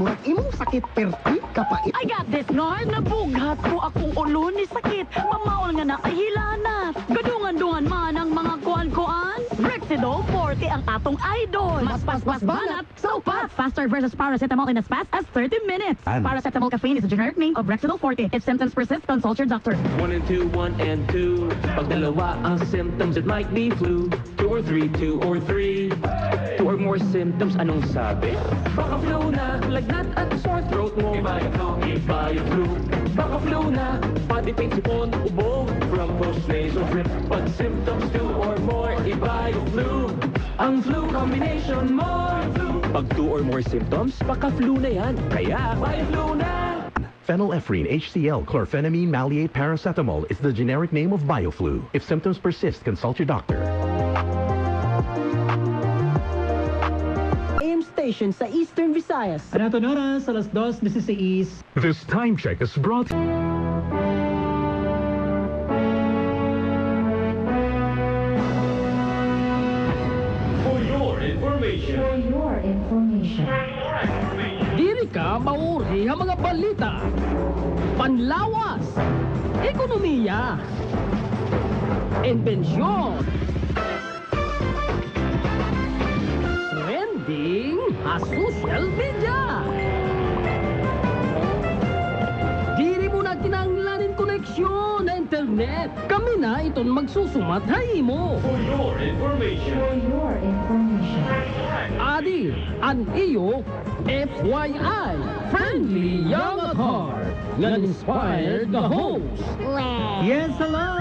Murag imong sakit perti kapait. I got this, Nard. Nabughat ko akong ulo ni sakit. Mamaol nga na ay hilanat. Gadungan-dungan man ang mga kuan-kuan. Rexidol 40 ang atong idol. Mas banat. So pat. Faster versus paracetamol in as fast as 30 minutes. Paracetamol caffeine is a generic name of Rexidol 40. If symptoms persist, consult your doctor. 1 and 2, 1 and 2. Pag dalawa ang symptoms, it might be flu. 2 or 3, 2 or 3. 2 or more symptoms, anong sabi? Baka flu na, lagnat at sore throat mo. Iba yung flu. Baka flu na, pati pain, sipon, ubo. From push, nasal drip. Pag symptoms 2 or more, iba yung flu. Ang flu combination mo. Pag 2 or more symptoms, baka flu na yan. Kaya, iba yung flu na. Phenylephrine HCl chlorphenamine maleate paracetamol is the generic name of BioFlu. If symptoms persist, consult your doctor. AM station sa Eastern Visayas. Anaton oras, alas 2:16. This time check is brought... For your information. Diri ka mauri ang mga balita. Panlawas. Ekonomiya. Invensyon. Trending a social media. Diri mo na kinahanglanin koneksyon na internet. Kami na iton magsusumat mo. For your information. Adi, an iyo, FYI, friendly young at heart, nga inspired the host. Yes, hello!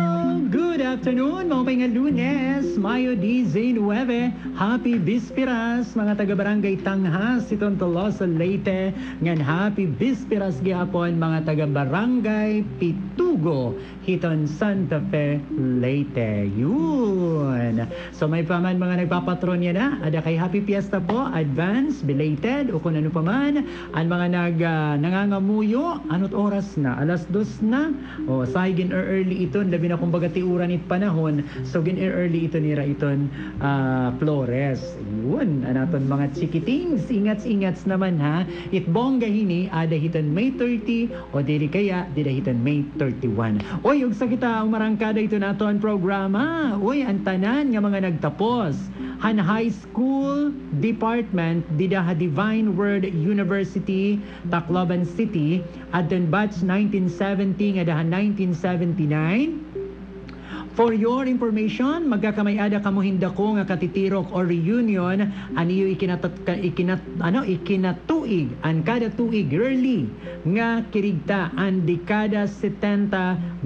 Good afternoon, mga painga Lunes, Mayo D.Z. 9. Happy Bispiras, mga taga-barangay Tanghas, itong Tolosa, Leyte. Ngan Happy Bispiras gihapon, mga taga-barangay Pitugo, hiton Santa Fe, Leyte. Yun! So may paman mga nagpapatron yan na, ada kay Happy Fiesta po, advance, belated, o kung ano pa man, ang mga nangangamuyo, anot oras na, alas 2 na, o saigin early iton, labi na kumbaga tiuran it panahon, so gin early ito nira iton Flores. Yun, anaton mga chikitings, ingats naman ha, itbongga hini, ada hiton May 30, o diri kaya, dira hiton May 31. Oy, ug sa kita, umarangkada ito na ito ang programa. Oy, ang tanan nga mga nagtapos. Han High School Department, Didaha Divine Word University, Tacloban City, at then batch 1970, nga dahan 1979. For your information, magkakamay-ada kamo hinda ko nga katitirok or reunion aniyo ikinatuig an kada tuig yearly nga kirigta an dekada 70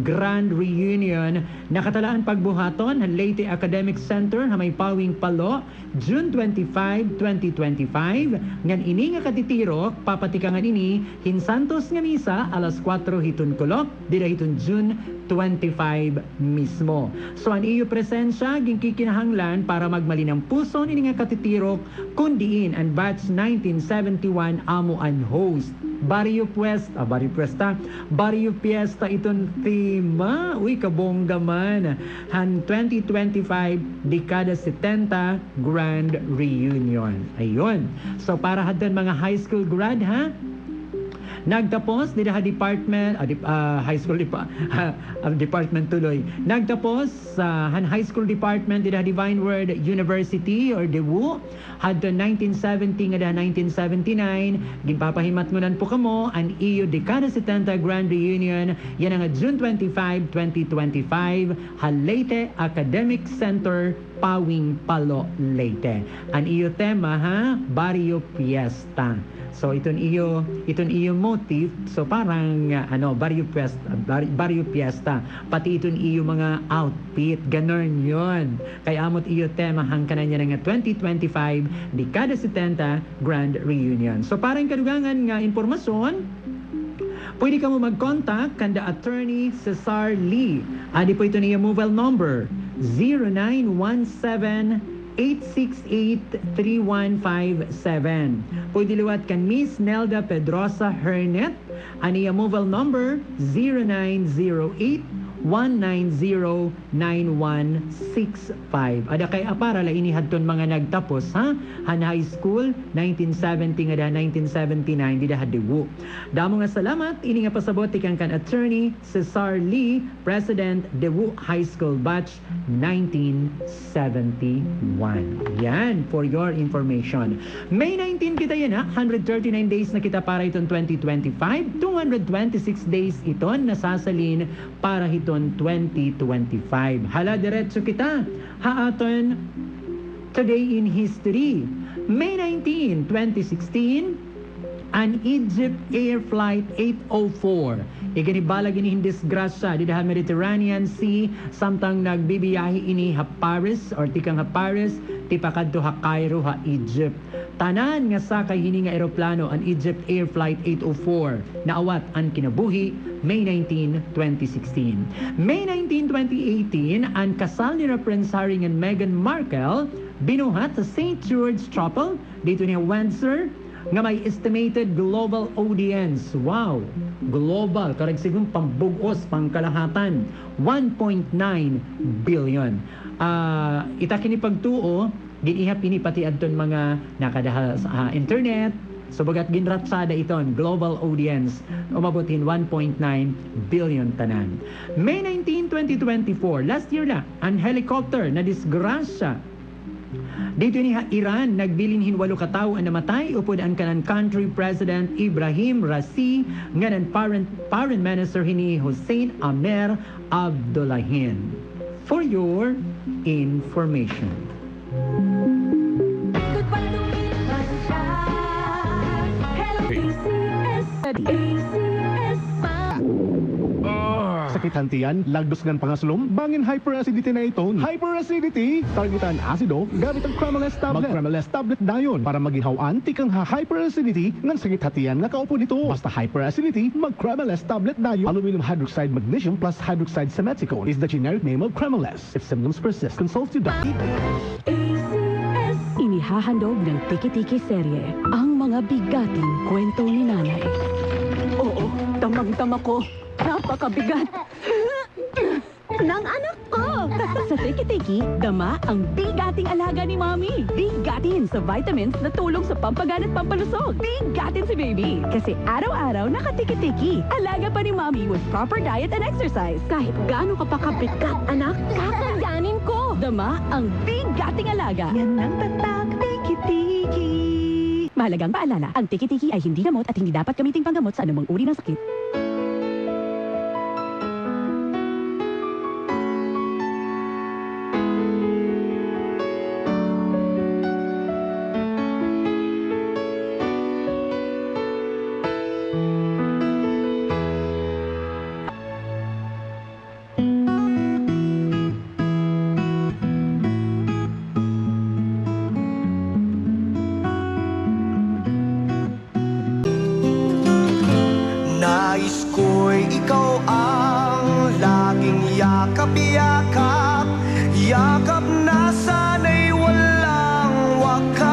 grand reunion nakatalaan pagbuhaton ang Leyte Academic Center na may Pawing Palo June 25, 2025 ngan ini nga katitirok papatikangan ini hinsantos nga misa alas 4 hitun kulok dira hitun June 25 mismo. So ang iyo presensya ginkikinahanglan para magmali ng puso ini nga katitirok kundiin ang batch 1971 amo an host. Barrio Fiesta iton tema. Uy, kabongga man. Han 2025 dekada 70 grand reunion. Ayun. So para haddan mga high school grad ha. Nagtapos dito department high school department tuloy. Nagtapos sa high school department dito Divine Word University or DeWu hadto 1970 nga 1979 ginpapahimat ngunan po kamo ang iyo dekada 70 grand reunion yan nga June 25, 2025 Leyte Academic Center Pawing Palo, Leyte. Ang iyo tema ha, Barrio Fiesta. So iton iyo motif so parang Barrio Fiesta pati iton iyo mga outfit ganon yon kay amot iyo tema hangkanan niya nga 2025 dekada 70 grand reunion. So parang kadugangan nga informasyon pwede ka mo mag-contact kanda Attorney Cesar Lee. Adi po ito niya mobile number 0917-868-3157. Pwede liwat kan Miss Nelda Pedrosa Hernet. Aniya mobile number 1909165. Ada kay para la inihadton mga nagtapos ha. Han high school 1970 nga da 1979 di da hadiwu. Damo nga salamat ini nga pasabot kang kan attorney Cesar Lee, President Daewoo High School Batch 1971. Yan for your information. May 19 kita yan ha. 139 days na kita para iton 2025. 226 days iton nasasalin para hiton 2025. Hala diretso kita. Haaton Today in History. May 19, 2016, an Egypt Air Flight 804. Iganibalag ini disgrasya di dahan Mediterranean Sea samtang nagbibiyahe ini ha Paris or tikang ha Paris tipakadto ha Cairo ha Egypt. Tanan nga sakay hini nga eroplano an Egypt Air Flight 804 naawat ang kinabuhi May 19, 2016. May 19, 2018, ang kasal ni Prince Harry and Meghan Markle binuhat sa St. George Chapel dito ni Windsor nga may estimated global audience. Wow! Global, karagsigong pambugos, pangkalahatan, 1.9 billion. Ita kini pagtuo, ginihap ini pati adton mga nakadahal sa internet, subagat ginratsada iton, global audience, umabutin 1.9 billion tanan. May 19, 2024, last year na, ang helicopter na disgrasya dito ni Iran, nagbilinhin 8 katao ang namatay upod ang kanan country President Ibrahim Raisi nganan foreign minister hini Hossein Amer Abdullahian. For your information. Sakit hantian, lagdos ngan pangaslom, bangin hyperacidity na iton. Hyperacidity, targetan asido, gamit ang Cremaless tablet. Mag-Cremaless tablet dayon para maginhawan tikang hyperacidity ngan sakit hatian nga kaupo nito. Basta hyperacidity, mag-Cremaless tablet dayon. Aluminum hydroxide magnesium plus hydroxide simeticone is the generic name of Cremaless. If symptoms persist, consult your doctor. Inihahandog ng Tiki-Tiki serye ang mga bigating kwento ni nanay. Oo, tamang-tama ko. Napakabigat. Nang anak ko! Sa Tiki-Tiki, dama ang bigating alaga ni Mommy. Bigatin sa vitamins na tulong sa pampagaan at pampalusog. Bigatin si Baby. Kasi araw-araw naka-Tiki-Tiki. Alaga pa ni Mommy with proper diet and exercise. Kahit gaano ka pa kabigat, anak, kakayanin ko. Dama ang bigating alaga. Yan ang tatak Tiki-Tiki. Mahalagang paalala, ang Tiki-Tiki ay hindi gamot at hindi dapat gamiting panggamot sa anumang uri ng sakit. Nais ko'y ikaw ang laging yakap-yakap, yakap na sana'y walang wakas.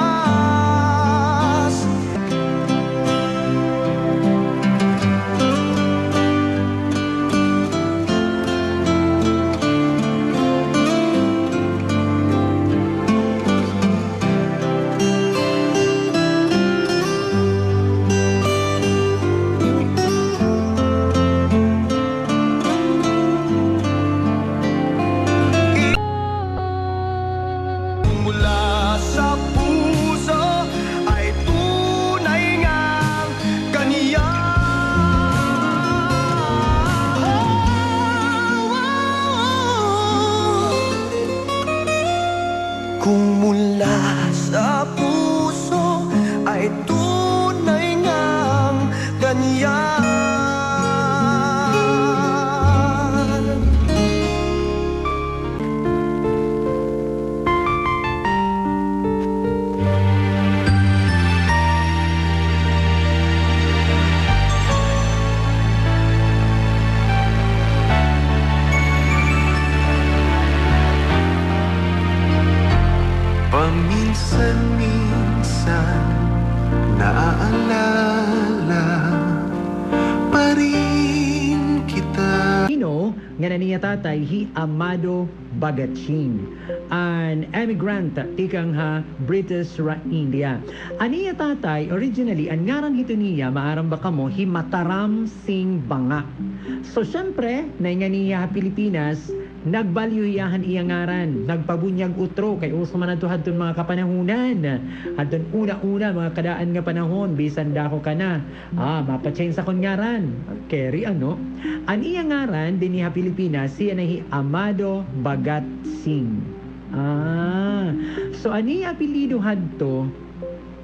nga niya tatay hi Amado Bagatsing, an emigrant tikang ha British ra India. Aniya tatay originally ang ngaran hito niya maaram ba kamo hi Mataram Singh Banga. So syempre na nga niya Pilipinas nagbalyuyahan iya ngaran, nagpabunyag utro kay uso man adto hadton mga kapanahunan. Hadton una-una mga kadaan nga panahon bisan dako ka na. Mapa-change sa kon ngaran. Carry ano? An iya ngaran din niya Pilipinas siya nahi Amado Bagat Singh. So ani apelyido hadto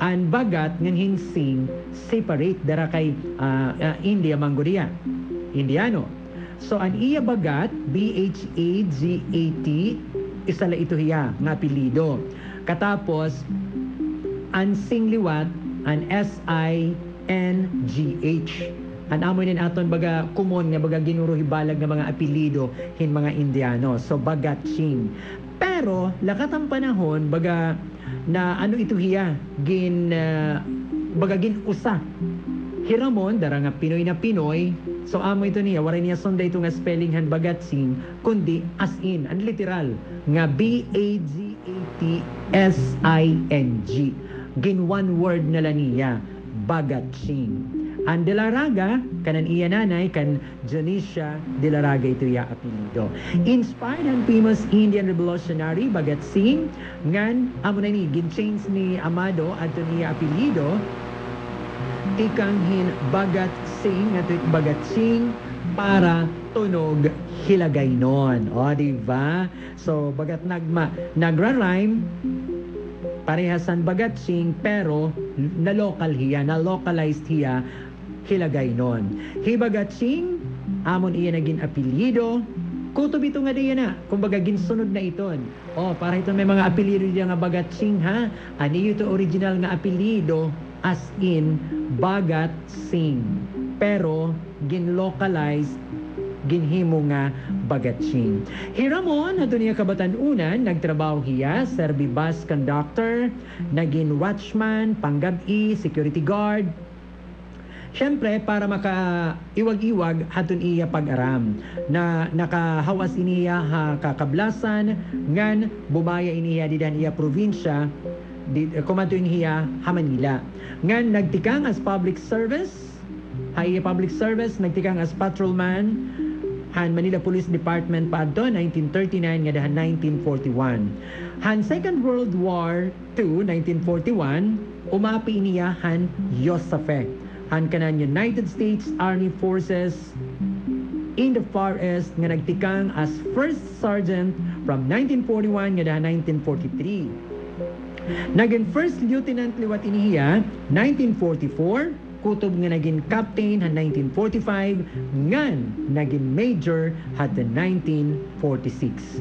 an Bagat ngan hinsing separate dara kay India Mangodia. Indiano. So, ang iya Bagat, B-H-A-G-A-T, isa la ito hiya, nga apelido. Katapos, ang Singliwat, ang S-I-N-G-H. Ang amoy nin aton baga kumon nga baga ginuro hibalag nga mga apelido hin mga Indiano. So, Bagatsing. Pero, lakat ang panahon, baga, na ano ito hiya, baga gin-usa. Hiramon, dara nga Pinoy na Pinoy, so amo ito niya, waray niya sunday ito nga spelling han Bagatsing, kundi as in, ang literal, nga B-A-G-A-T-S-I-N-G. Gin one word na lang niya, Bagatsing. Ang Delaraga, kanan iya nanay, kan Janisha Delaraga ito ya apelido. Inspired ang famous Indian revolutionary Bagatsing, ngan, amo na ni, gin-change ni Amado at niya apelido, ikang hin Bagat Singh at Bagat Singh para tunog hilagay nun. O, diba? So, bagat nagra-rhyme, parehasan Bagat Singh, pero na-local hiya, na-localized hiya, hilagay nun. Hi Bagat Singh, amon iya naging apelido, kutob ito nga diyan na, kumbaga ginsunod na iton. O, para ito may mga apelido diyan nga Bagat Singh, ha? Ani ito original nga apelido, as in Bagat Singh. Pero gin-localize ginhimo nga Bagatsing. Hiramon adto niya kabatan-unan nagtrabaho hiya serbi bus conductor, naging watchman, panggabi, security guard. Siyempre, para maka-iwag-iwag haton iya pag-aram na nakahawas iniya ha kakablasan ngan bumaya iniya didan iya probinsya kumanto iniya ha Manila. Ngan nagtikang as public service, nagtikang as patrolman han Manila Police Department pa adto 1939 nga dahan 1941. Han Second World War II 1941 umapi iniya han Yosafe. Han kanan United States Army Forces in the Far East nga nagtikang as First Sergeant from 1941 nga dahan 1943. Naging First Lieutenant liwat inihiya 1944, kutob nga naging Captain han 1945, ngan naging Major hata 1946.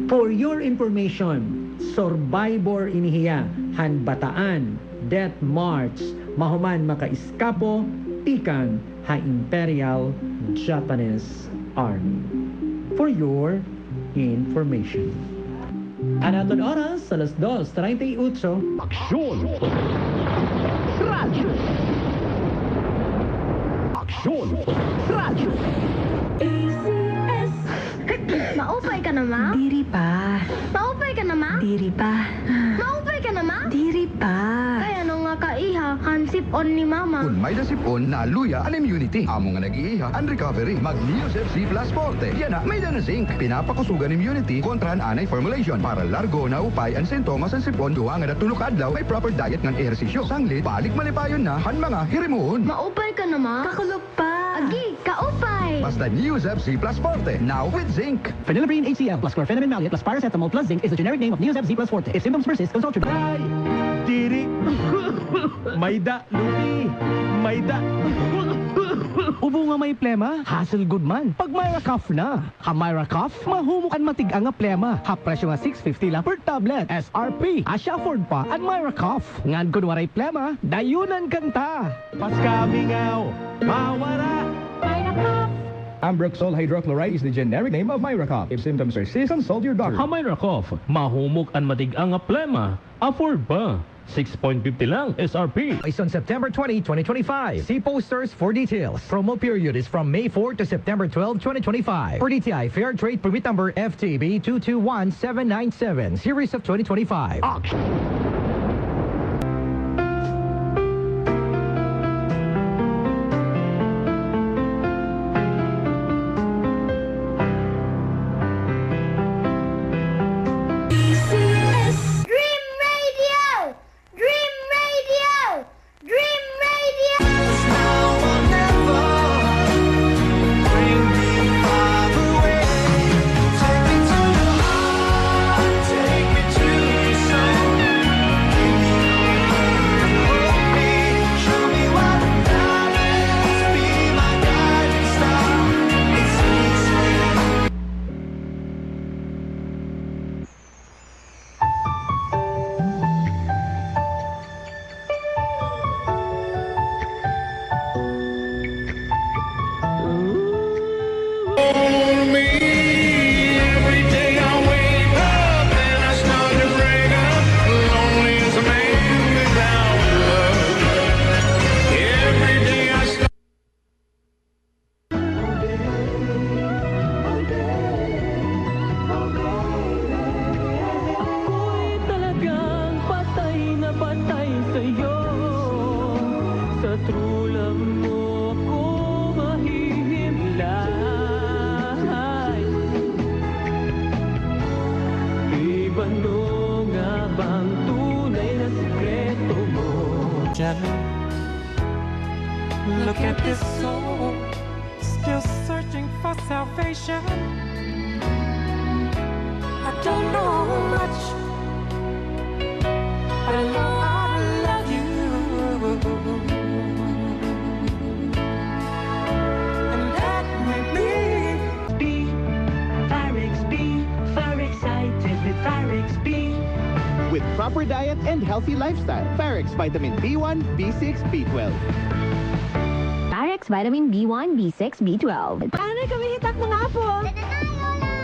For your information, survivor inihiya han Bataan, Death March, mahuman makaiskapo, tikang ha Imperial Japanese Army. For your information. Anaton oras sa alas 2:38. Aksyon! Radyo! Aksyon! Radyo! ACS. Maupay ka na, ma? Diri pa. Maupay ka na, ma? Diri pa. Maupay ka na, ma? Diri pa. Kaya ano nga kaiha, hansip on ni mama. Kung may nasipon, naluya ang immunity. Amo nga nag-iiha ang recovery. Mag-News FC Plus Forte. Yan na, may na zinc. Pinapakusugan immunity kontra ang anay formulation. Para largo na upay ang sintomas ang sipon. Duwa nga natulog adlaw ay proper diet ng ehersisyo. Sanglit, balik malipayon na han mga hirimuon. Maupay ka na, ma? Kakulog pa. Agi, kaupay! Basta News FC Plus Forte. Now with zinc. Phenylephrine HCl plus chlorpheniramine maleate plus paracetamol plus zinc is the generic name of Neosep Z plus Forte. If symptoms persist, consult your doctor. Ay! Diri! Mayda! Lupi! Mayda! Ubo nga may plema, hassle good man. Pag Myra Cough na. Ha Myra Cough, mahumukan matigang nga plema. Ha presyo nga 650 lang per tablet. SRP, asya afford pa at Myra Cough. Ngan kun waray plema, dayunan kanta. Paskami ngaw, mawara. Myra Cough. Ambroxol hydrochloride is the generic name of Myracough. If symptoms persist, consult your doctor. Hamay Rakoff, mahumok ang matigang nga plema. Afford ba? 6.50 lang SRP. Is on September 20, 2025. See posters for details. Promo period is from May 4 to September 12, 2025. For DTI Fair Trade Permit Number FTB 221797, Series of 2025. Dream Radio! Dream Radio! Dream Radio! Now or never. Bring me far away. Take me to your heart. Take me to the sun. Give me hold me. Show me what love is. Be my guiding star. It's easy. Every day I wake up and I start to break up. Lonely as a man without love. Every day I start. Ako'y talagang patay na patay sa'yo. Sa true love mo ako mahihimlay. Ibano nga bang tunay na sikreto mo? Look at this soul, still searching for salvation. I don't know much, but I know I love you. And that may be. Phyrix B, far excited with Phyrix B. With proper diet and healthy lifestyle, Phyrix Vitamin B1, B6, B12. Phyrix Vitamin B1, B6, B12. Paano kami hitak mga apo?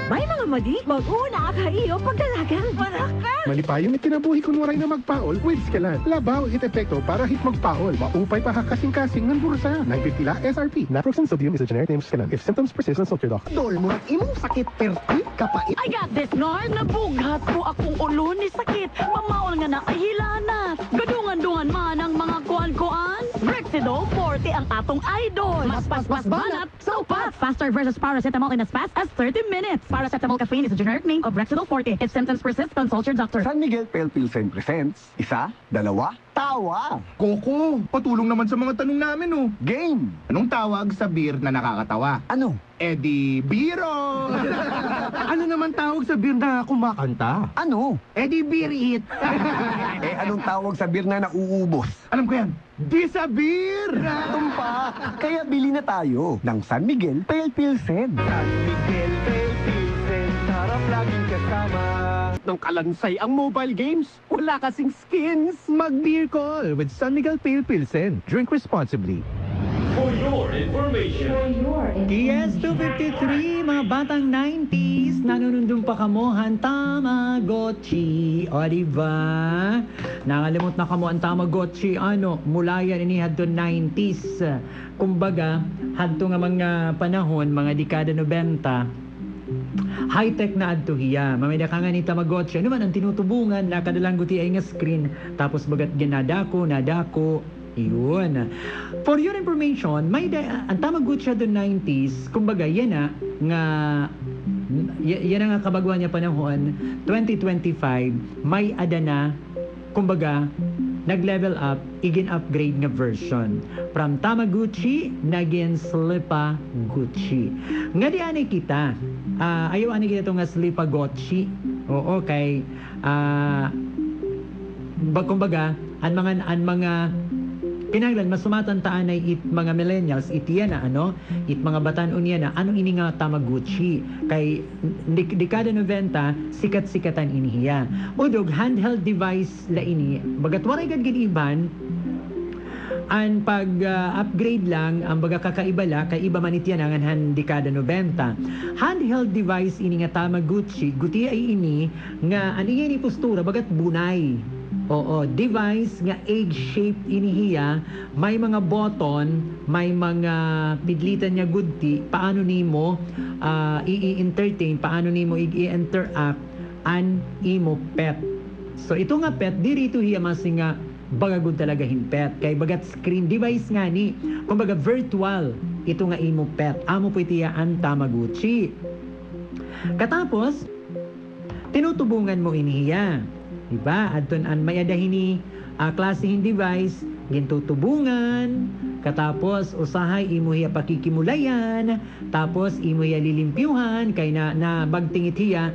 May mga madi, mag-una ka iyo pagdalagan. Marakan! Malipayong itinabuhi kun waray na magpaol, with Scalan. Labaw hit epekto para hit magpaol. Maupay pa hakasing-kasing ng bursa. 950 la SRP. Naproxen sodium is a generic name of Scalan. If symptoms persist, consult your doctor. Dol mo, imong sakit perti, kapait. I got this, Nard. Nabughat ko akong ulo ni sakit. Mamaol nga na kahilanat. Gadungan-dungan man ang mga kuan-kuan. Rexidol 40 ang atong idol. Mas banat, so pat. Faster versus paracetamol in as fast as 30 minutes. Paracetamol caffeine is a generic name of Rexidol 40. If symptoms persist, consult your doctor. San Miguel Pale Pilsen presents Isa, Dalawa, Tawa. Koko, patulong naman sa mga tanong namin, oh. Game. Anong tawag sa beer na nakakatawa? Ano? Eddie Biro! Ano naman tawag sa beer na kumakanta? Ano? Eddie Beer It! Anong tawag sa beer na nauubos? Alam ko yan, Disabir! Tumpa. Kaya bili na tayo ng San Miguel Pale Pilsen. San Miguel Pale Pilsen, sarap laging kasama. Nung kalansay ang mobile games, wala kasing skins. Mag-beer call with San Miguel Pale Pilsen. Drink responsibly. For your information. TS253, mga batang 90s, nanunundong pa kamohan Tamagotchi. O, diba? Nakalimot na kamo ang Tamagotchi. Ano, mula yan inihad to 90s. Kumbaga, hadto nga mga panahon, mga dekada 90, high-tech na adto hiya. Mamaya ka nga ni Tamagotchi. Ano man ang tinutubungan, nakadalang guti ay nga screen. Tapos bagat ginadako, nadako. Iyon. For your information, ang Tamagotchi doon 90s, kumbaga, yan na nga kabagwan niya panahon, 2025, may adana, kumbaga, nag-level up, igin-upgrade nga version. From Tamagotchi, naging Slipa-Gucci. Nga di anay kita, ayaw anay kita nga Slipa-Gucci. Oo, kay, kumbaga, ang mga kinanglan, mas sumatantaan ay it mga millennials, it yan na, it mga batanon yan na, anong ini nga Tamagotchi? Kay dekada 90, sikat-sikatan inihiya. Udog, handheld device la ini, bagat waray gad giniban, ang pag-upgrade lang, ang baga kakaiba la, kay iba man itiyan ang dekada 90. Handheld device ini nga Tamagotchi, guti ay ini, nga, ano yan postura, bagat bunay. Oo, device nga egg-shaped inihiya, may mga button, may mga pidlitan niya gudti, paano nimo i-entertain, paano nimo i-interact an imo pet. So ito nga pet, dirito hiya masing nga bagagod talaga pet. Kay bagat screen device nga ni, kumbaga virtual, ito nga imo pet. Amo po itiya ang Tamagotchi. Katapos, tinutubungan mo inihiya. Diba? Adton an may adahini klasihin device, gintutubungan, katapos usahay imo hiya pakikimulayan, tapos imo hiya lilimpyuhan kay na bagtingit hiya.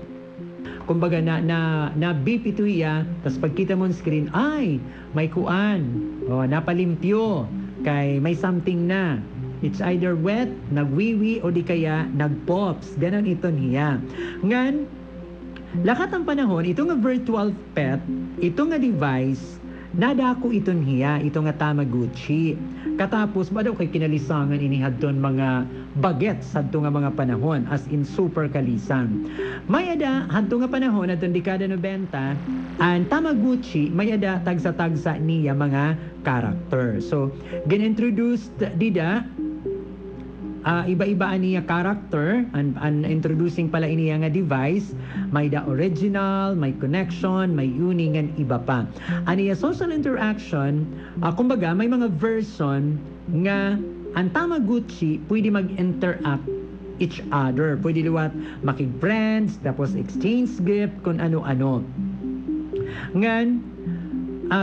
Kumbaga na beep ito hiya, tas pagkita mo screen, ay may kuan. O napalimpyo kay may something na. It's either wet, nagwiwi o di kaya nagpops. Ganon iton hiya. Ngan lakat ang panahon, ito nga virtual pet, ito nga device, nadako iton hiya, ito nga Tamagotchi. Katapos, ba daw kay kinalisangan inihadton mga bagets hadto nga mga panahon, as in super kalisang. May ada, hadto nga panahon, hadtong dekada 90, ang Tamagotchi, may ada tagsa-tagsa niya mga character. So, ginintroduced dida, iba-iba niya character and introducing pala iniya nga device, may the original, may connection, may uningan iba pa. Aniya social interaction, kumbaga may mga version nga ang Tamagotchi pwede mag-interact each other. Pwede liwat makig-friends, tapos exchange gift, kung ano-ano. Ngan,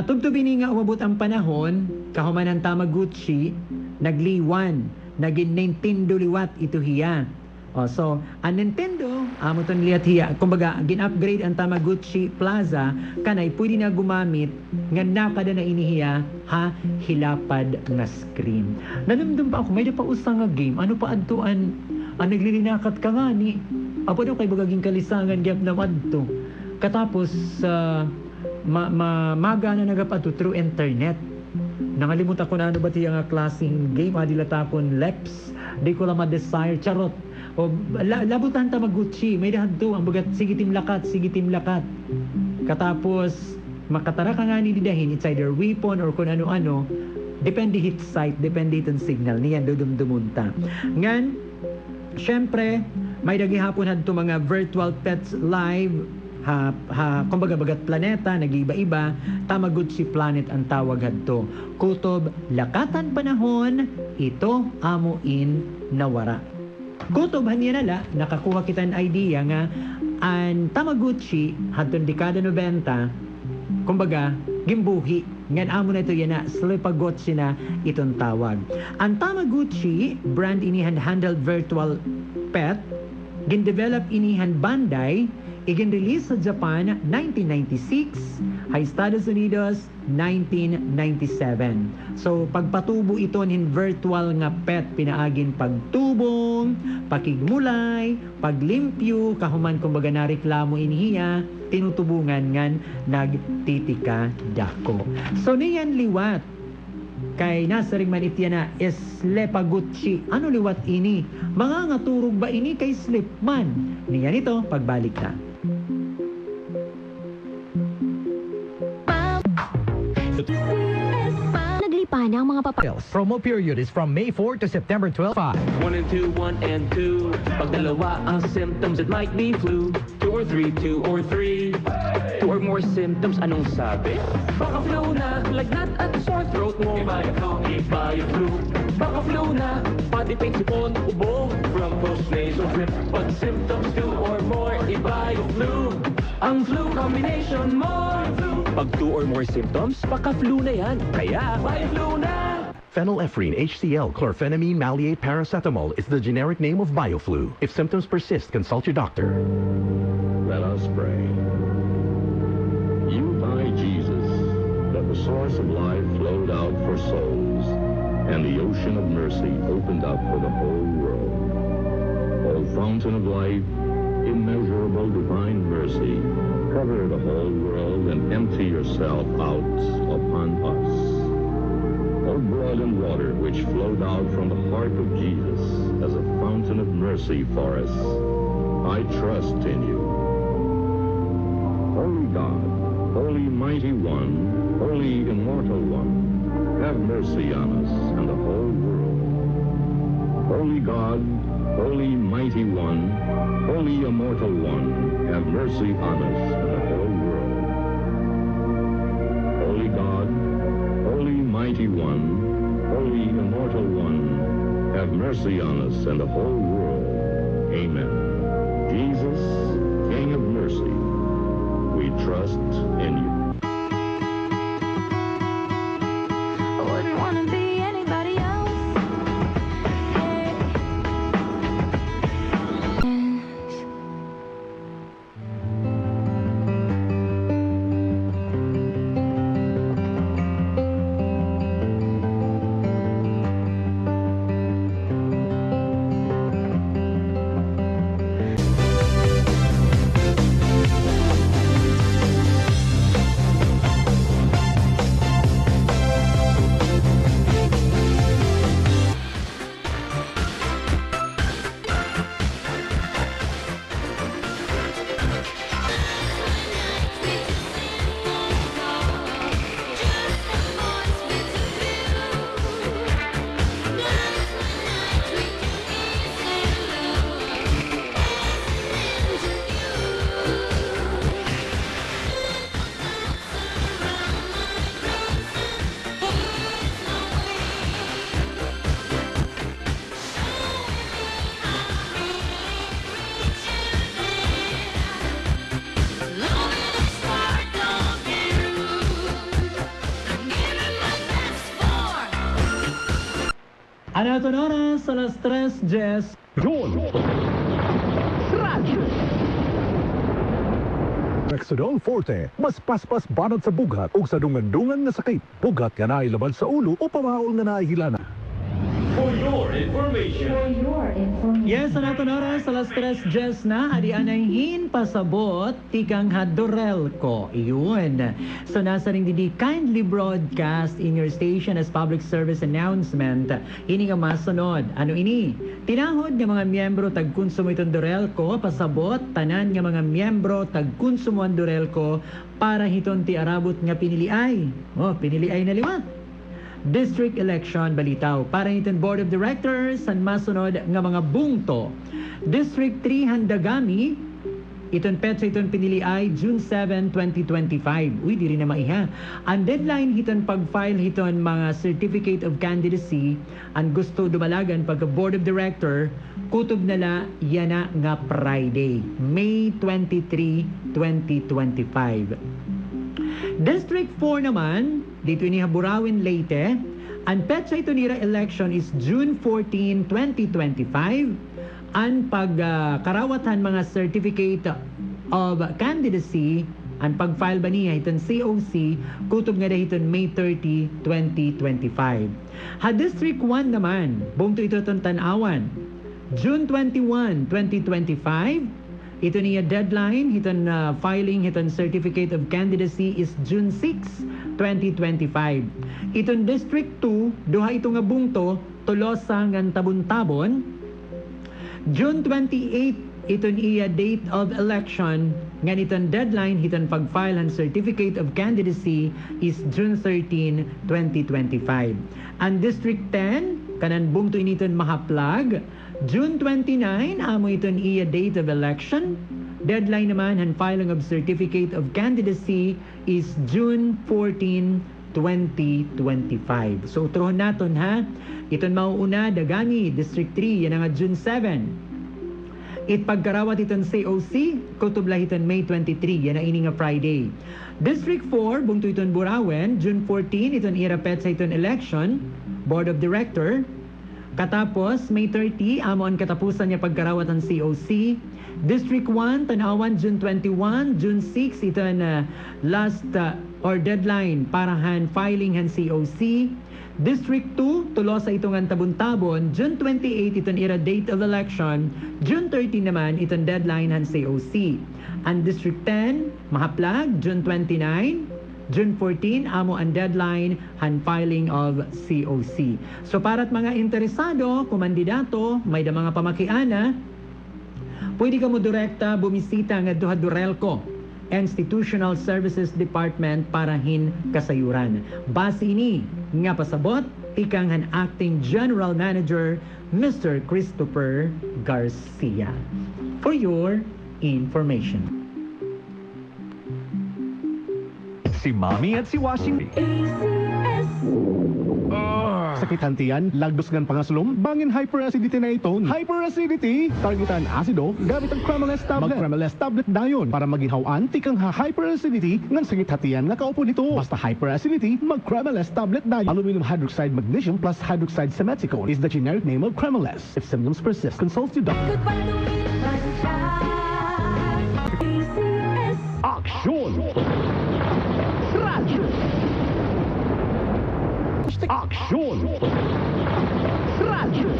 tugtubini nga umabot ang panahon, kahuman ang Tamagotchi, nagliwan, naging Nintendo liwat ito hiya. So, ang Nintendo, amo ton liat hiya, kumbaga, gin-upgrade ang Tamagotchi Plaza, kanay pwede na gumamit, nga nakada na inihiya, hilapad nga screen. Nanamdam pa ako, may pa usang nga game, ano pa adtuan, naglilinakat ka nga ni, apo daw kay bagaging kalisangan, gyap naman to. Katapos, maga na nagapato through internet. Nangalimutan ko na ano ba tiya nga klaseng game, adilatapon Leps, di ko lang ma-desire, charot. O, labutan Tamagotchi, may dahadto, ang bagat, sige tim lakat. Katapos, makatara ka nga ni didahin, it's either weapon or kung ano-ano, depende hit site, depende itong signal, niyan dudum-dumunta. Ngan, syempre, may dagihapon hadto mga virtual pets live, kumbaga bagat planeta, nag-iba-iba, Tamagotchi Planet ang tawag hadto. Kutob, lakatan panahon, ito amuin nawara. Kutob, hanya nala, nakakuha kita ng idea nga, ang Tamagotchi, hadtong dekada 90, kumbaga, gimbuhi. Ngan amo na ito yan na, Slipagotchi na itong tawag. Ang Tamagotchi, brand inihan handheld virtual pet, gin-develop inihan Bandai, igin-release sa Japan 1996, sa Estados Unidos 1997. So pagpatubo ito nin virtual nga pet, pinaagin pagtubong, pakigmulay, paglimpyo, kahuman kumbaga na reklamo inihiya, tinutubungan ngan nagtitika dako. So niyan liwat kay nasa ring man itiya na Slipagotchi. Ano liwat ini? Mga nga turog ba ini kay Slipman? Niyan ito, pagbalik na. Naglipa na ang mga Sales. Promo period is from May 4 to September 12. 1 and 2, 1 and 2. Pag dalawa ang symptoms, it might be flu. 2 or 3, 2 or 3. 2 or more symptoms, anong sabi? Baka flu na, lagnat at sore throat mo. Iba yung flu. Baka flu na, body pain, sipon, ubo. From post-nasal drip, pag symptoms 2 or more, iba yung flu. Ang flu combination mo. Pag 2 or more symptoms, baka flu na yan. Kaya, iba yung flu na. Phenylephrine HCl chlorphenamine maleate paracetamol is the generic name of BioFlu. If symptoms persist, consult your doctor. Let us pray. You by Jesus, that the source of life flowed out for souls, and the ocean of mercy opened up for the whole world. O fountain of life, immeasurable divine mercy, cover the whole world and empty yourself out upon us. O blood and water which flowed out from the heart of Jesus as a fountain of mercy for us, I trust in you. Holy God, Holy Mighty One, Holy Immortal One, have mercy on us and the whole world. Holy God, Holy Mighty One, Holy Immortal One, have mercy on us and the whole world. Holy God, Holy Mighty One, Holy Immortal One, have mercy on us and the whole world. Amen. Jesus, King of mercy, we trust in you. I wouldn't want to be anybody else. Ano ito na oras? Alas 3:10. Yun! Radyo! Rexidol Forte, mas paspas banat sa bughat o sa dungan-dungan nga sakit. Bughat nga nailabad sa ulo o pamaol nga naihilana. For your information. Yes, ano ito na oras? Alas 3:10 na. Adi anayhin pasabot tikang hadurel ko. Iyon. So nasa ring didi kindly broadcast in your station as public service announcement. Ini nga masunod. Ano ini? Tinahod nga mga miyembro tagkonsumo itong durel ko. Pasabot tanan nga mga miyembro tagkonsumo ang durel ko para hiton ti arabot nga piniliay. Oh, piniliay na liwat. District election balitaw para iton Board of Directors san masunod nga mga bungto. District 3 Handagami iton petsa iton pinili ay June 7, 2025. Uy, di rin na maiha. Ang deadline hiton pag-file hiton mga Certificate of Candidacy ang gusto dumalagan pagka Board of Director kutob nala yana nga Friday, May 23, 2025. District 4 naman, dito ni Burawin Leyte, ang petsa ito nira election is June 14, 2025. Ang pagkarawatan mga certificate of candidacy, ang pag-file ba niya itong COC, kutob nga dahil May 30, 2025. Ha District 1 naman, bungto ito itong tanawan, June 21, 2025. Ito niya deadline, hiton filing, hiton certificate of candidacy is June 6, 2025. Iton District 2, duha ito nga bungto, tulosang ang tabon-tabon. June 28, iton iya date of election, nga iton deadline, hiton pag-file ang certificate of candidacy is June 13, 2025. Ang District 10, kanan bungto initon mahaplag, June 29, amo iton iya date of election. Deadline naman and filing of certificate of candidacy is June 14, 2025. So trohon naton ha. Iton mauuna dagani District 3 yan nga June 7. Pagkarawat iton COC kutubla iton May 23 yan ini nga Friday. District 4 bungto iton Burawen June 14 iton irapet sa iton election Board of Director. Katapos, May 30, amo ang katapusan niya pagkarawat ng COC. District 1, Tanawan, June 21. June 6, ito ang last or deadline para filing ng COC. District 2, tulos sa itong tabon-tabon. June 28, ito ang date of election. June 30 naman, ito ang deadline ng COC. Ang District 10, Mahaplag, June 29. June 14, amo ang deadline han filing of COC. So para't mga interesado, kumandidato, may da mga pamakiana, pwede ka mo direkta bumisita nga duha Durelco. Institutional Services Department para hin kasayuran. Base ini nga pasabot ikang han Acting General Manager Mr. Christopher Garcia. For your information. Si Mommy at si Washington. Sakit hantian, lagdos ngan pangaslom, bangin hyperacidity na ito. Hyperacidity, targetan asido, gamit ang Cremeles tablet. Mag-Cremeles tablet dayon para maginhawan tikang hyperacidity ngan sakit hatian nga kaupo nito. Basta hyperacidity, mag-Cremeles tablet dayon. Aluminum hydroxide magnesium plus hydroxide simeticone is the generic name of Cremeles. If symptoms persist, consult your doctor. Aksyon! Radyo! Aksyon! Radyo!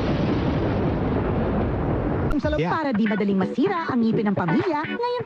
Para di madaling masira ang ngipin ng pamilya, ngayon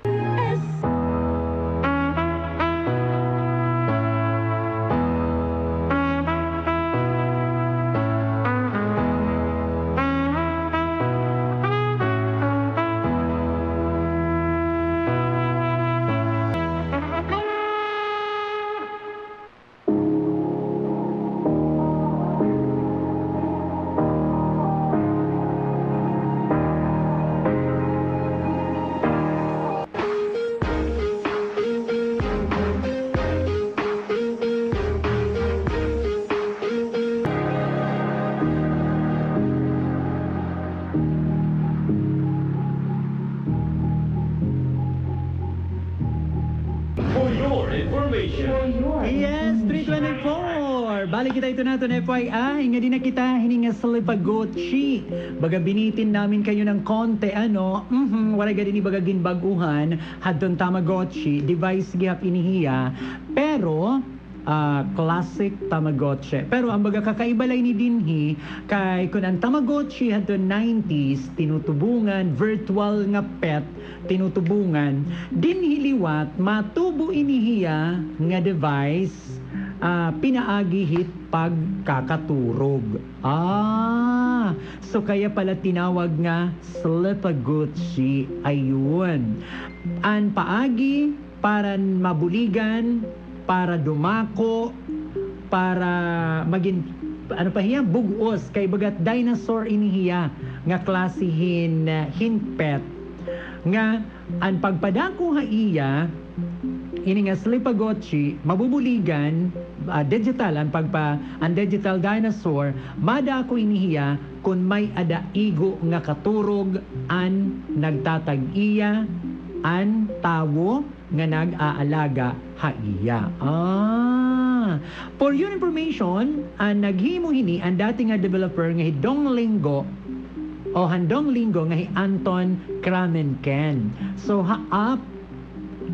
Yes, 324. Balik kita ito natin FYI. Nga din na kita hininga sa Lipagotchi. Baga binitin namin kayo ng konti ano. Wala ga din ibagagin baguhan. Hadton Tamagotchi. Device gihap inihiya. Pero classic Tamagotchi. Pero ang baga kakaibalay ni dinhi kay kun ang Tamagotchi hadton 90s tinutubungan virtual nga pet tinutubungan dinhi liwat matubo inihiya nga device pinaagihit pagkakaturog. So kaya pala tinawag nga Slipagotchi. Ayun. Ang paagi para mabuligan, para dumako, para maging ano pa hiya bugos kay bagat dinosaur inihiya nga klasihin hinpet nga ang pagpadako ha iya ini nga Slipagotchi mabubuligan digital ang digital dinosaur madako inihiya kun may ada igo nga katurog an nagtatag-iya an tawo nga nag-aalaga haiya. For your information, ang naghimo hini ang dating nga developer nga Hidong Linggo o Handong Linggo nga hi Anton Kramenken. So haap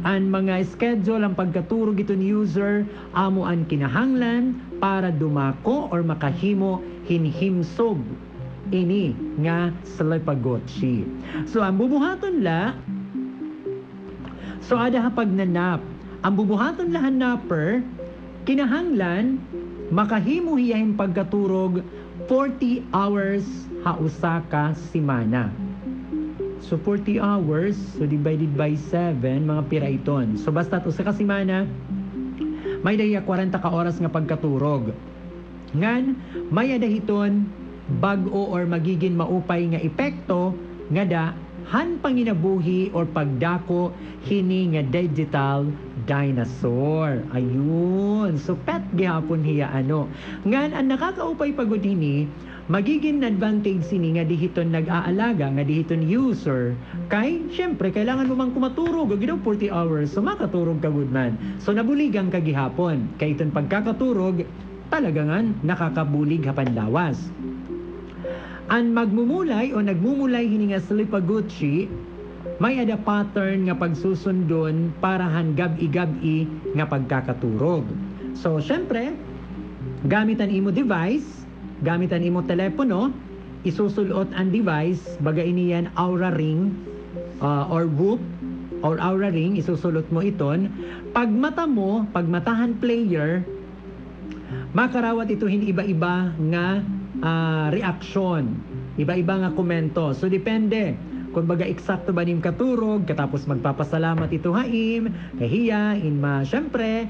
ang mga schedule ang pagkaturog iton user amo ang kinahanglan para dumako or makahimo hinhimsog ini nga Slipagotchi. So ang bubuhaton la so ada hapag nanap. Ang bubuhaton lahan napper, kinahanglan, makahimo hiyahin pagkaturog 40 hours hausaka simana. So 40 hours, so divided by 7, mga pira iton. So basta usa ka simana, may dahiya 40 ka oras nga pagkaturog. Ngan, may adahiton bag-o or magiging maupay nga epekto nga da han panginabuhi or pagdako hini nga digital dinosaur. Ayun. So pet gihapon hiya ano. Ngan ang nakakaupay pagod hini magiging advantage sini nga dihiton nag-aalaga nga dihiton user kay syempre kailangan mo mang kumaturog og 40 hours so makaturog ka good man. So nabuligan ka gihapon kay iton pagkakaturog talagang nakakabulig hapan lawas. Ang magmumulay o nagmumulay hini nga Slipagotchi may ada pattern nga pagsusundon para hangab-igabi nga pagkakaturog. So syempre gamitan imo device, gamitan imo telepono, isusulot ang device baga iniyan Aura Ring or Whoop or Aura Ring, isusulot mo iton. Pag mata mo, pag matahan player, makarawat ito hin iba-iba nga reaksyon, iba-iba nga komento. So depende kung baga eksakto ba nim katurog, katapos magpapasalamat ito haim, kahiya, syempre,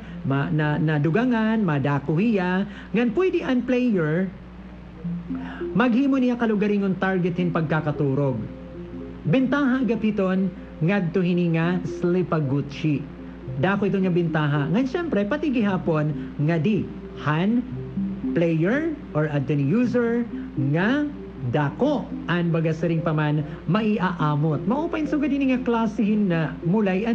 nadugangan, madako hiya, ngan pwede ang player, maghimo niya kalugaringon targetin pagkakaturog. Bentaha gapiton, ngadto hininga Slipaguchi. Dako ito niya bintaha. Ngan syempre, pati gihapon, nga di, han, player, or adto ni user, nga, dako, an baga saring paman, maiaamot. Maupain so gadi nga klasihin na mulay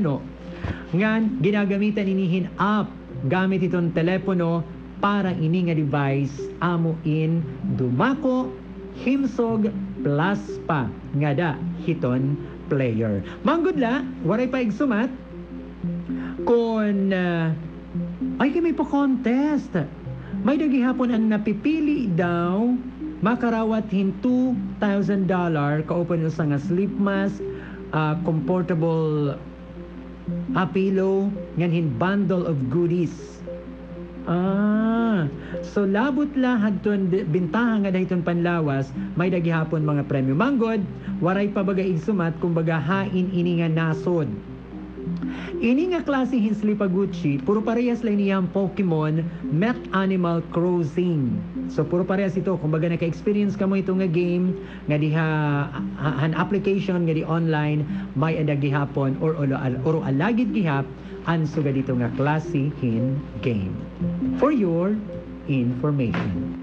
ngan, ginagamitan inihin app, gamit itong telepono, para ini nga device, amuin, dumako, himsog, plus pa, nga da, hiton, player. Manggudla, waray pa igsumat, kung ay kami po contest. May dagihapon ang napipili daw makarawat hin $2,000 kaupan sa nga sleep mask, comfortable pillow, nganhin bundle of goodies. So labot lahad ton bintahan nga dahiton panlawas, may dagihapon mga premyo. Manggod, waray pa baga igsumat kung baga hain ini nga nasod. Ini nga klase hin Slipaguchi, puro parehas lang niyang Pokemon Met Animal Crossing. So puro parehas ito, kung baga naka-experience ka mo ito nga game, nga diha han application nga di online, may adag gihapon or alagid gihap, anso ga dito nga klase hin game. For your information.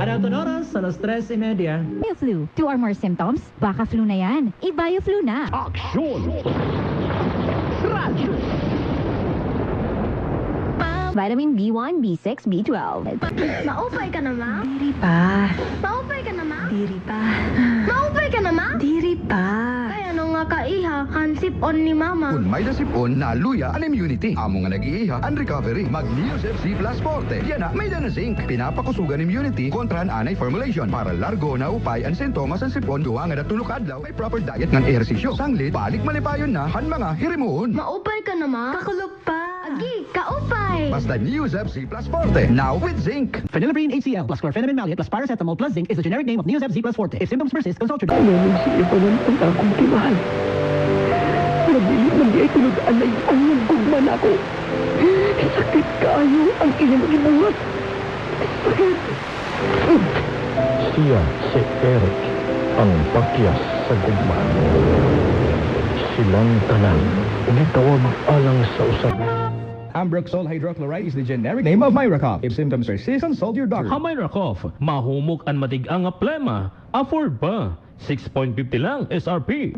Adaton oras, alas 3:30. Bioflu. 2 or more symptoms? Baka flu na yan. I-Bioflu na. Aksyon! Radyo! Vitamin B1, B6, B12. Maupay ka na, ma? Diri pa. Maupay ka na, ma? Diri pa. Maupay ka na, ma? Diri pa. Kaya ano nga kaiha, hansip on ni mama. Kung may dasipon, naluya ang immunity. Amo nga nag-iiha ang recovery. Mag-News FC Plus Forte. Yan na, may na zinc. Pinapakusugan immunity kontra ang anay formulation para largo na upay ang sintomas ang sipon duwa nga natulog adlaw. May proper diet ng ehersisyo. Sanglit, balik malipayon na han mga hirimuon. Maupay ka na, ma? Kakulog pa. Agi, kaupay. Basta News FC Plus Forte. Now with zinc. Phenylephrine HCl plus chlorpheniramine maleate plus paracetamol plus zinc is the generic name of News FZ Plus Forte. If symptoms persist, consult your doctor. Sige pa man ang akong kimahal. Nabilit na di ay tulugaan na ang nagugman ako. Sakit kaayo ang ilang ibuhat. Sakit. Siya si Eric, ang pakyas sa gugman. Silang tanan, gitawag alang sa usap. Ambroxol hydrochloride is the generic name of Myracop. If symptoms persist, consult your doctor. Myracop, mahumok ang matigang nga plema. Afford ba? 6.50 lang SRP.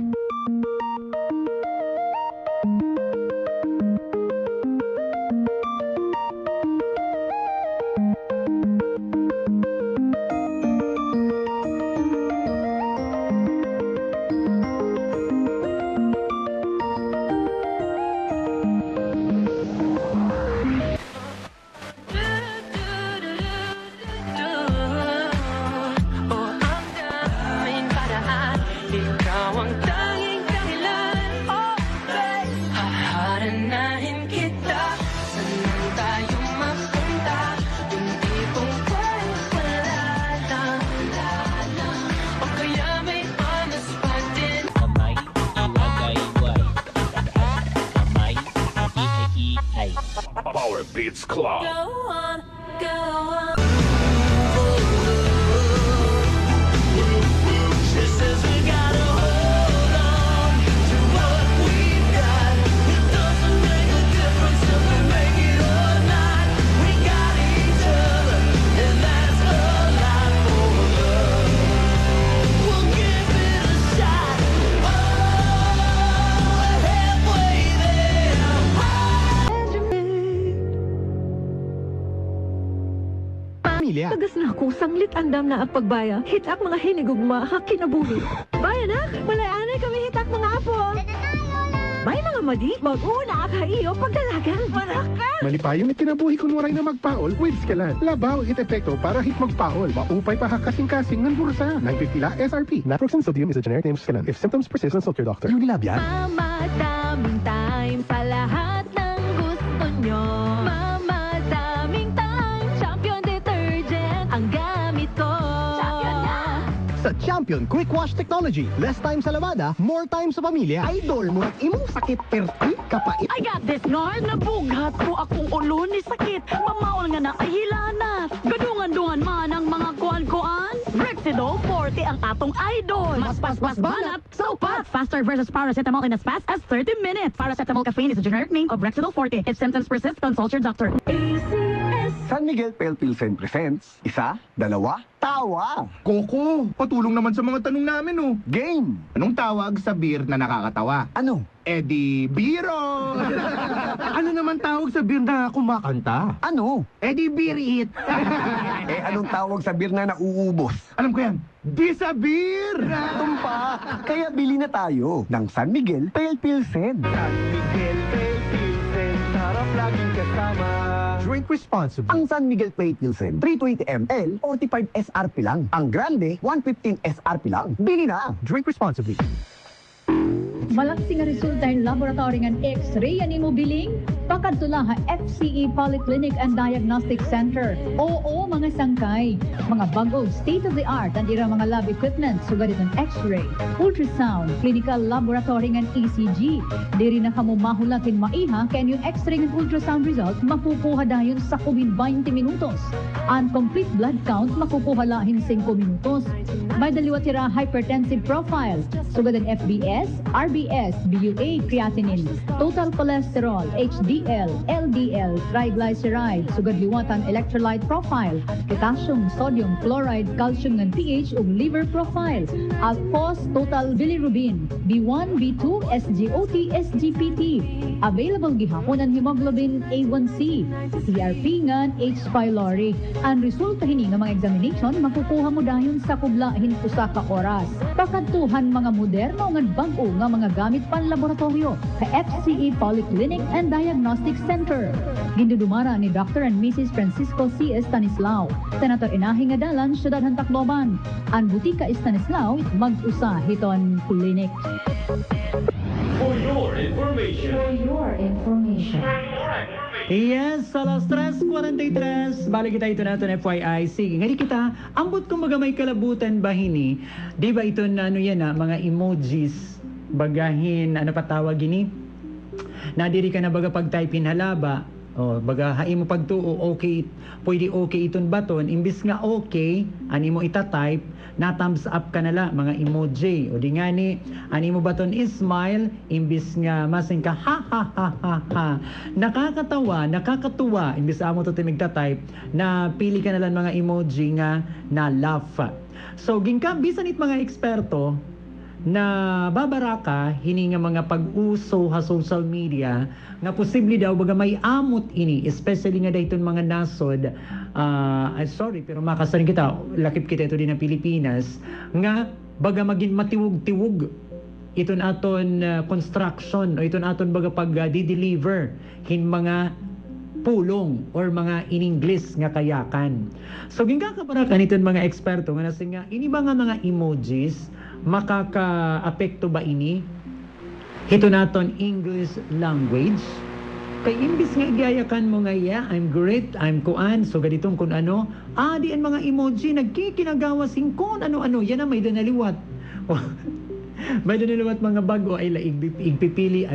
Power Beats Club. Tagas na ako, sanglit andam na ang pagbaya. Hitak mga hinigugma, hakinabuhi. Bayan na, malay-anay kami hitak mga apo. May mga madi, mag-una ka iyo pagdalagan. Manakan! Malipayon at kinabuhi kung waray na magpaol with Skelan. Labaw it epekto para hit magpaol. Maupay pa kasing-kasing ng bursa. 950 la SRP. Naproxen sodium is a generic name of Skelan. If symptoms persist, consult your doctor. Unilab yan. Mama, daming time sa lahat ng gusto nyo. Mama, daming time. Champion detergent ang gamit ko. Champion na! sa Champion Quick Wash Technology. Less time sa lavada, more time sa pamilya. Idol mo, imong sakit perti, kapait. I got this, Nard. Nabughat ko akong ulo ni sakit. Mamaol nga na ay hilanat. Gadungan-dungan man ang mga kuan-kuan. Rexidol 40 ang atong idol. Mas banat, so pat. Faster versus paracetamol in as fast as 30 minutes. Paracetamol caffeine is a generic name of Rexidol 40. If symptoms persist, consult your doctor. San Miguel Pale Pilsen presents, isa, dalawa, tawa. Coco, patulong naman sa mga tanong namin, oh. Game. Anong tawag sa beer na nakakatawa? Ano? Eddie Biro! Ano naman tawag sa beer na kumakanta? Ano? Eddie Beer It! Anong tawag sa beer na nauubos? Alam ko yan. Disabir! Tumpa! Kaya bili na tayo ng San Miguel Pale Pilsen. San Miguel Pale Pilsen, sarap laging kasama. Drink responsibly. Ang San Miguel Pale Pilsen, 320 ml, 45 SRP lang. Ang Grande, 115 SRP lang. Bili na! Drink responsibly. Malaksi nga resulta ng laboratory ng X-ray yan imo biling pakadtula ha FCE Polyclinic and Diagnostic Center. Oo, mga sangkay, mga bago state-of-the-art ang irang mga lab equipment sugad itong X-ray, ultrasound, clinical laboratory ng ECG. Diri na kamo mahulakin maiha kaya yung X-ray and ultrasound result makukuha dayon sa kubin 20 minutos. Ang complete blood count makukuha lahin 5 minutos. May daliwa tira hypertensive profile sugad ang FBS, RBS, BUA, creatinine, total cholesterol, HDL, LDL, triglyceride, sugad liwatan electrolyte profile, potassium, sodium, chloride, calcium ng pH ug liver profile, alphos, total bilirubin, B1, B2, SGOT, SGPT. Available gihapon ang hemoglobin A1C, CRP ngan H. pylori. Ang resulta hini nga mga examination makukuha mo dayon sa kublahin usa ka oras. Pakadtuhan mga moderno nga bag-o nga mga gamit pan laboratorio sa FCE Polyclinic and Diagnostic Center. Gindudumara ni Dr. and Mrs. Francisco C. Estanislao, Senator Inahi nga dalan, Syudad Tacloban. Ang butika Estanislao mag-usa hiton klinik. For your information. Yes, alas 3:43. Balik kita ito natin FYI. Sige, ngani kita, ambot kung baga may kalabutan ba hini, di ba ito na ano yan mga emojis, bagahin, ano pa tawag gini? Nadiri ka na baga pag-type-in halaba, o baga hain mo pagtuo, okay, pwede okay iton baton, imbis nga okay, ani mo ita-type, na thumbs up ka nala, mga emoji. O di nga ni, ani mo baton is smile, imbis nga masing ka, ha ha ha ha ha. Nakakatawa, nakakatuwa, imbis amo to timigta-type, na pili ka nalang mga emoji nga na laugh. So, gingka, bisan it mga eksperto, na babaraka hini nga mga pag-uso ha social media nga posible daw baga may amot ini, especially nga dayton mga nasod, sorry pero makasarin kita, lakip kita ito din ng Pilipinas, nga baga maging matiwog-tiwog iton aton construction o iton aton baga pag-deliver hin mga pulong or mga in English nga kayakan. So gingkakabarakan iton mga eksperto nga nasi nga ini ba nga mga emojis makaka-apekto ba ini hito naton English language? Kay imbis nga igayakan mo nga I'm great, I'm kuan, so ganitong kun ano, diyan mga emoji nagkikinagawa singkon ano-ano, yan na may danaliwat. May danaliwat mga bago ay igpipili,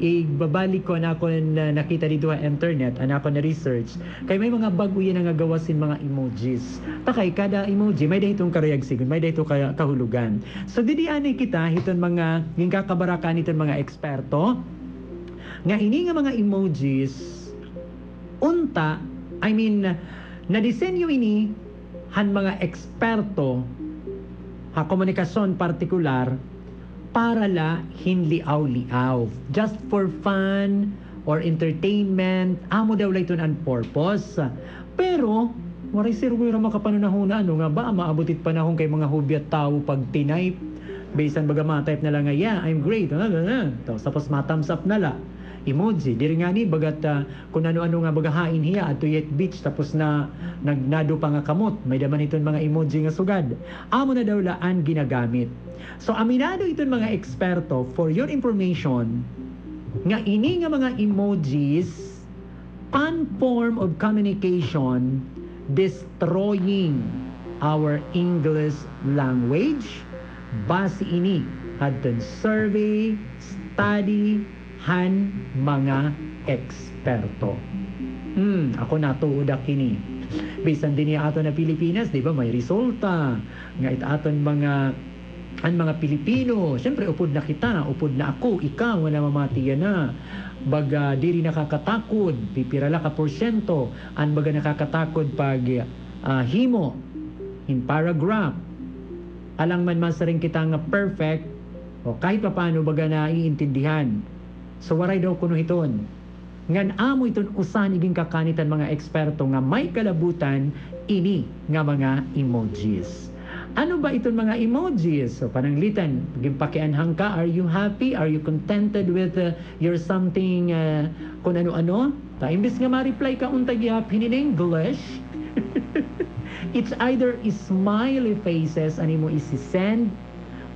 igbabalik ko na ako nakita dito sa internet, ako na research, kay may mga bago yan nga gawasin mga emojis. Takay, kada emoji, may dahitong karayagsigon, may dahitong kahulugan. So, didianay kita, hiton mga, yung kakabarakan hiton mga eksperto, nga ini nga mga emojis, unta, na-disenyo ini, han mga eksperto, komunikasyon partikular, para la hinliaw-liaw. Just for fun or entertainment, amo daw lang ito ang purpose. Pero, waray sir ko yung makapanunahuna, nga ba, maabutit panahon kay mga hubyat tao pag tinype, basean baga ma-type na lang nga, I'm great, tapos ma-thumbs up na la. Emoji, diri nga ni, bagat kung ano-ano nga baga hain hiya at tuyet beach, tapos na nagnado pa nga kamot, may daman iton mga emoji nga sugad. Amo na daw laan ginagamit. So, aminado iton mga eksperto, for your information, nga ini nga mga emojis, pan form of communication, destroying our English language. Base ini hadton survey, study, han mga eksperto. Ako natuudak kini. Bisan din ato na Pilipinas, di ba, may resulta. Nga aton mga Pilipino, siyempre upod na kita, upod na ako, ikaw, wala mamatiya na. Baga, diri nakakatakod, pipirala ka porsyento, an baga nakakatakod pag himo, in paragraph. Alang man masaring kita nga perfect, o kahit pa paano baga na iintindihan. So, waray daw kuno hiton. Ngan amo iton usan iging kakanitan mga eksperto nga may kalabutan ini nga mga emojis. Ano ba iton mga emojis? So pananglitan, gimpakianhang ka, are you happy? Are you contented with your something kung ano-ano? Ta imbes nga ma-reply ka untag yapin in English. It's either smiley faces ani mo isi-send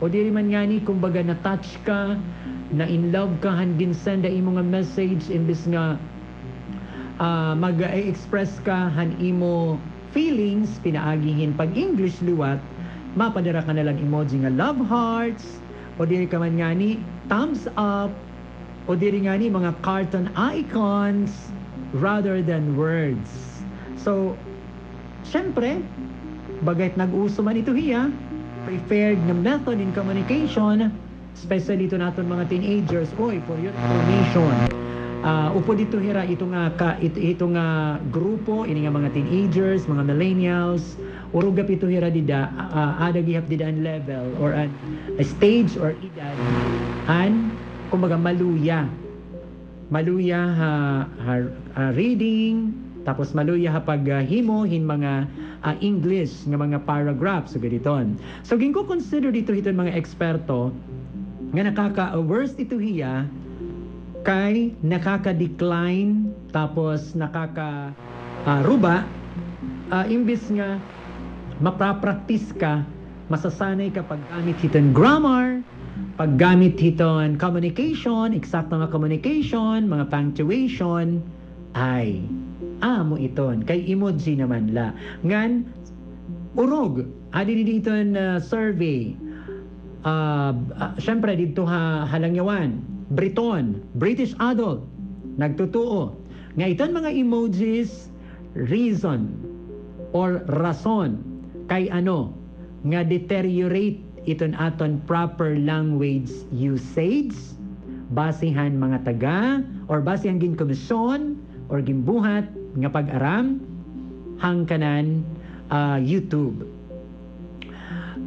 o diri man ngani kumbaga na touch ka, na in love ka, hangin send imo nga message imbis nga mag-express ka han imo feelings pinaagihin pag English liwat, mapadara ka na lang emoji nga love hearts o diri ka man ngani thumbs up o diri ngani mga cartoon icons rather than words. So syempre bagayt nag-uso man ito hiya preferred na method in communication, especially ito natin mga teenagers. Oy, for your information, upo dito hira ito nga grupo ini nga mga teenagers, mga millennials, urugap ito hira dida ada gihap dida an level or an a stage or edad an kumbaga maluya reading, tapos maluya ha paghimo hin mga English nga mga paragraphs so gaditon. So ginko consider dito hiton mga eksperto nga nakaka-worst ito hiya kay nakaka-decline tapos nakaka-ruba imbis nga mapapractice ka, masasanay ka paggamit hiton grammar, paggamit hiton communication, eksakto nga communication, mga punctuation, ay amo iton kay emoji naman la ngan urog adi dito survey syempre dito halangyawan Briton British adult nagtutuo nga iton mga emojis reason or rason kay ano nga deteriorate iton aton proper language usage basihan mga taga or basihan gin komisyon or gimbuhat nga pag-aram hangkanan YouTube.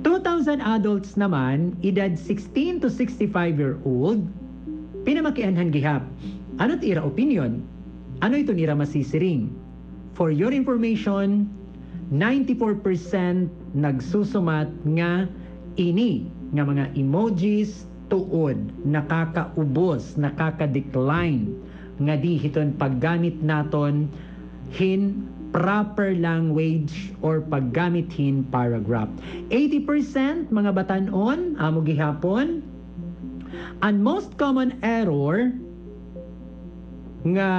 2,000 adults naman, edad 16 to 65-year-old, pinamakianhan gihap. Ano't ira opinion? Ano ito nira masisiring? For your information, 94% nagsusumat nga ini nga mga emojis tuod, nakakaubos, nakaka-decline nga di hiton paggamit naton hin proper language or paggamit hin paragraph. 80% mga batanon amo gihapon. Ang most common error nga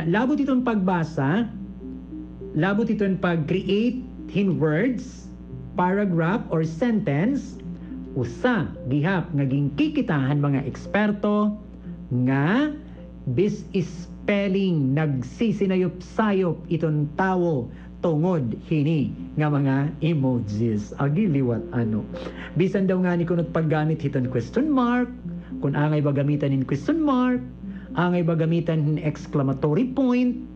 labot itong pagbasa, labot itong pag-create hin words, paragraph or sentence, usa gihap nga ginkikitahan mga eksperto nga bis spelling nagsisinayop-sayop itong tawo tungod hini nga mga emojis. Agiliwat ano. Bisan daw nga ni kunot paggamit hiton question mark, kung angay ba gamitan in question mark, angay ba gamitan hin exclamatory point,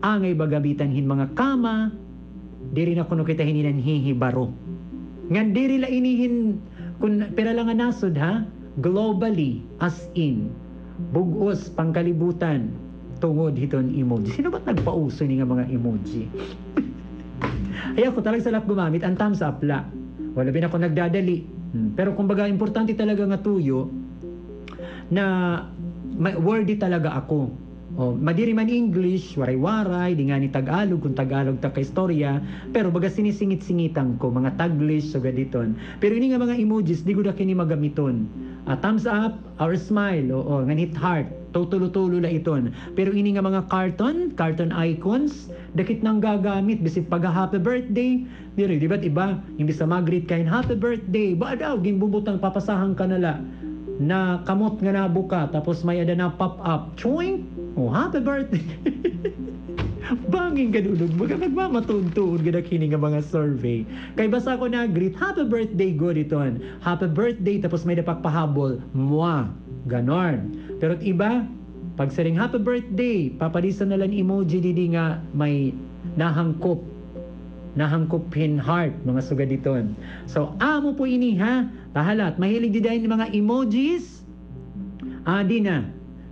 angay ba gamitan hin mga kama, diri na kuno kita hininan hihibaro. Ngan diri la inihin kun pera lang nga nasod ha, globally as in bugos pangkalibutan tungod hiton emoji. Sino ba't nagpauso ni nga mga emoji? Ay ako talagang salap gumamit ang thumbs up la. Wala bin ako nagdadali. Pero kumbaga importante talaga nga tuyo na worthy talaga ako. O, madiri man English, waray-waray, di nga ni Tagalog, kung Tagalog ta ka istorya, pero baga sinisingit-singitan ko, mga Taglish, so gaditon. Pero ini nga mga emojis, di ko na kini magamiton. Thumbs up, or smile, o nganit heart, tutulo-tulo la iton. Pero ini nga mga cartoon icons, dakit nang gagamit, bisip pag happy birthday, diri, di ba't iba, imbis na mag-greet kain, happy birthday, ba daw, gimbubutang papasahan ka nala, na kamot nga nabuka, tapos may ada na pop-up, choing, oh, happy birthday. Banging kadulog, baga nagmamatuntun gada kini nga mga survey. Kay basa ko na greet, happy birthday go diton. Happy birthday tapos may dapakpahabol, moi. Ganon. Pero iba, pag saring happy birthday, papalisan na lang emoji didi nga may nahangkopin heart, mga sugad diton. So, amo po ini ha. Tahalat, mahilig di dahil mga emojis. Adi na,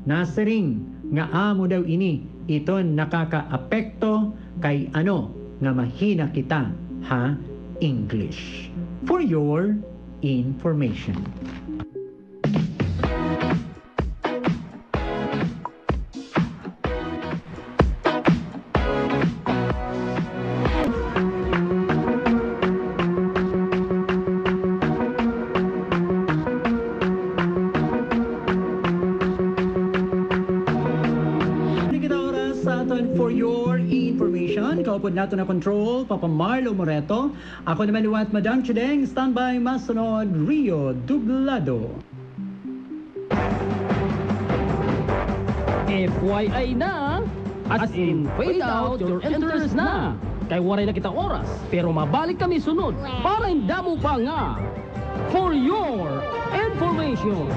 nasaring nga amo daw ini. Iton nakaka-apekto kay ano nga mahina kita ha English. For your information. For your information, kaupod nato na control, Papa Marlo Moreto. Ako naman liwat Madam Chudeng, standby masunod, Rio Dublado. FYI na, as in fade out your interest na. Kay waray na kita oras, pero mabalik kami sunod para hindi mo pa nga. For your information.